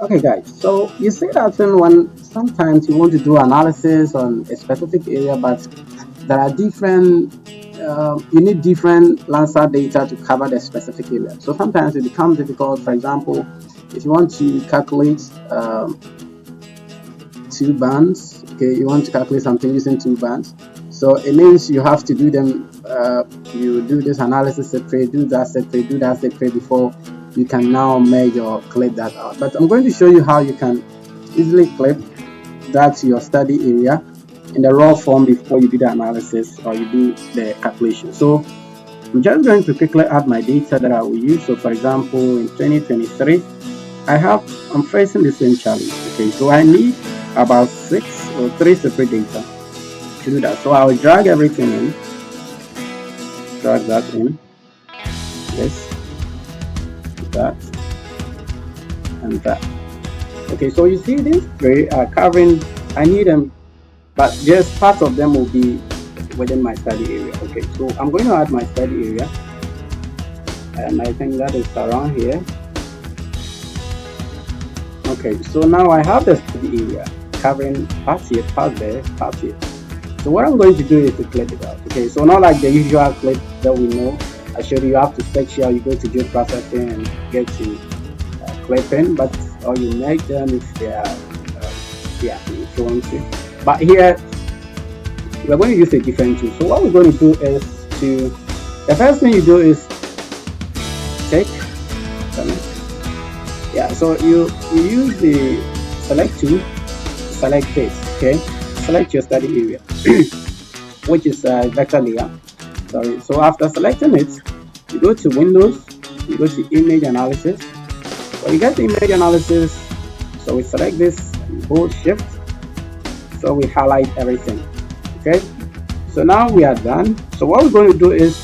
Okay, guys. So you see that when sometimes you want to do analysis on a specific area, but there are different. You need different Landsat data to cover the specific area. So sometimes it becomes difficult. For example, if you want to calculate two bands, okay, you want to calculate something using two bands. So it means you have to do them. You do this analysis separate, do that separate, do that separate before you can now merge or clip that out. But I'm going to show you how you can easily clip that to your study area in the raw form before you do the analysis or you do the calculation. So I'm just going to quickly add my data that I will use. So for example, in 2023, I'm facing the same challenge. Okay, so I need about 6 or 3 separate data to do that. So I'll drag everything in, drag that in, this, that, and that. Okay, so you see these three are covering, I need them, but just part of them will be within my study area. Okay, so I'm going to add my study area, and I think that is around here. Okay, so now I have the study area covering parts here, part there, part here. So what I'm going to do is to clip it out. Okay, so not like the usual clip that we know. I showed you have to search here, you go to geo processing and get to clipping, but or you make them if they are yeah, if you want to. But here we're going to use a different tool. So what we're going to do is the first thing you do is take, yeah, so you use the select tool to select this. Okay, select your study area which is vector layer. Sorry, so after selecting it, you go to Windows, you go to image analysis. So you get the image analysis, so we select this, hold shift, so we highlight everything. Okay, so now we are done. So what we're going to do is,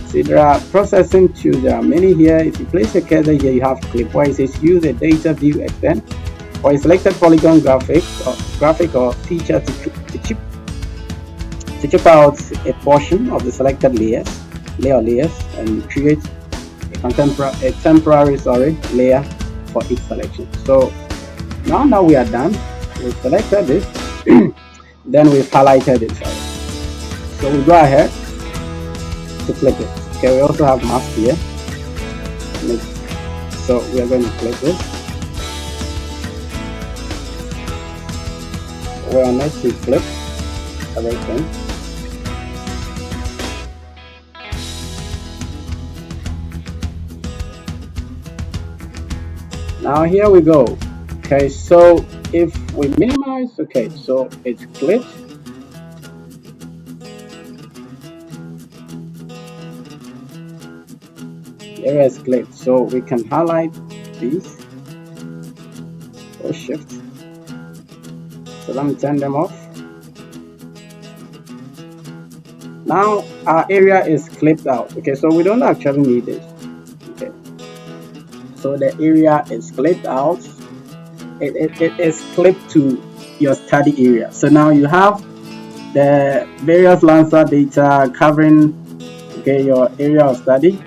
see, there are processing tools, there are many here. If you place a cursor here, you have clip where it says use a data view extend or a selected polygon graphic or feature to chip out a portion of the selected layers and create a temporary layer for each selection. So now we are done. We selected this, then we've highlighted it. So we go ahead to click it. Okay, we also have mask here. So we are going to click this. We are next to flip everything. Now here we go. Okay, so if we minimize, okay, so it's clipped. Area is clipped, so we can highlight these or shift. So let me turn them off. Now our area is clipped out. Okay, so we don't actually need this. Okay, so the area is clipped out. It is clipped to your study area. So now you have the various Landsat data covering, okay, your area of study.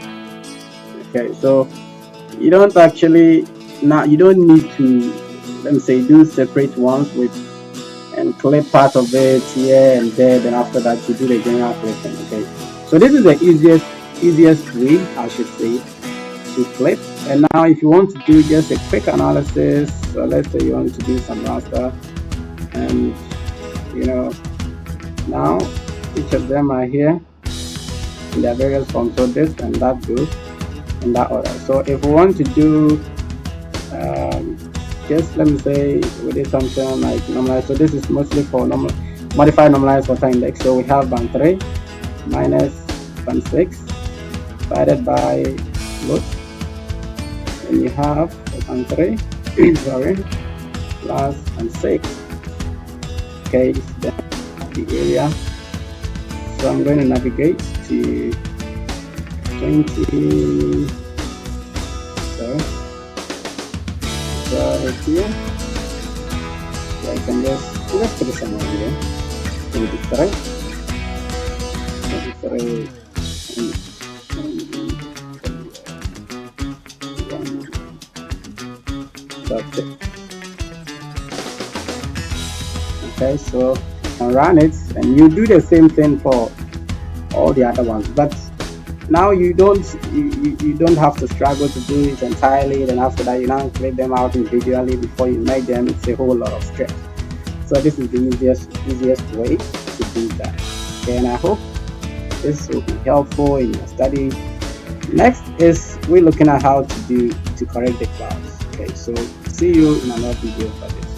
Okay, so you don't actually, now you don't need to, let me say, do separate ones with and clip part of it here and there, then after that you do the general clipping. Okay, so this is the easiest way, I should say, to clip. And now if you want to do just a quick analysis, so let's say you want to do some raster, and you know, now each of them are here in their various forms, so this and that goes in that order. So if we want to do just let me say we did something like normalize, so this is mostly for modify normalized water index. So we have band 3 minus band 6 divided by load, and you have band 3 sorry, plus band 6. Okay, then the area. So I'm going to navigate to 20, sorry, so right here, so I can just put it somewhere here, 23, That's it. Okay, so you can run it, and you do the same thing for all the other ones, but now you don't have to struggle to do it entirely. Then after that, you now create them out individually before you make them. It's a whole lot of stress. So this is the easiest way to do that. Okay, and I hope this will be helpful in your study. Next is we're looking at how to correct the clouds. Okay, so see you in another video for this.